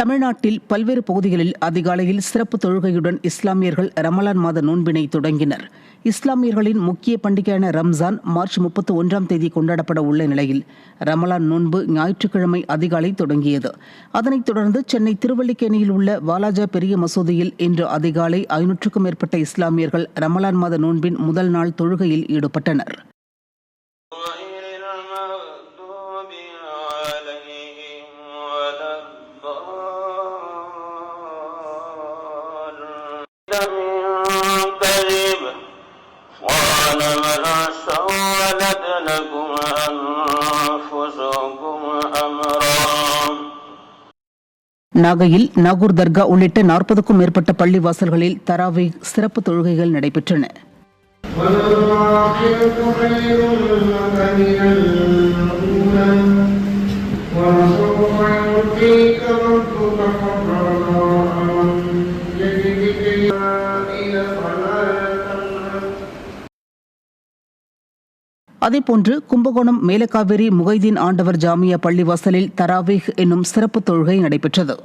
தமிழ்நாட்டில் பல்வேறு பகுதிகளில் அதிகாலையில் சிறப்பு தொழுகையுடன் இஸ்லாமியர்கள் ரமலான் மாத நோன்பினை தொடங்கினர். இஸ்லாமியர்களின் முக்கிய பண்டிகையான ரம்ஜான் மார்ச் 31ஆம் தேதி கொண்டாடப்பட உள்ள நிலையில் ரமலான் நோன்பு ஞாயிற்றுக்கிழமை அதிகாலை தொடங்கியது. அதனைத் தொடர்ந்து சென்னை திருவல்லிக்கேணியில் உள்ள வாலாஜா பெரிய மசூதியில் இன்று அதிகாலை 500க்கும் மேற்பட்ட இஸ்லாமியர்கள் ரமலான் மாத நோன்பின் முதல் நாள் தொழுகையில் ஈடுபட்டனர். நாகையில் நாகூர் தர்கா உள்ளிட்ட 40க்கும் மேற்பட்ட பள்ளி வாசல்களில் தராவீஹ் சிறப்பு தொழுகைகள் நடைபெற்றன. அதேபோன்று கும்பகோணம் மேலக்காவேரி முகைதீன் ஆண்டவர் ஜாமியா பள்ளிவாசலில் தராவீஹ் என்னும் சிறப்பு தொழுகை நடைபெற்றது.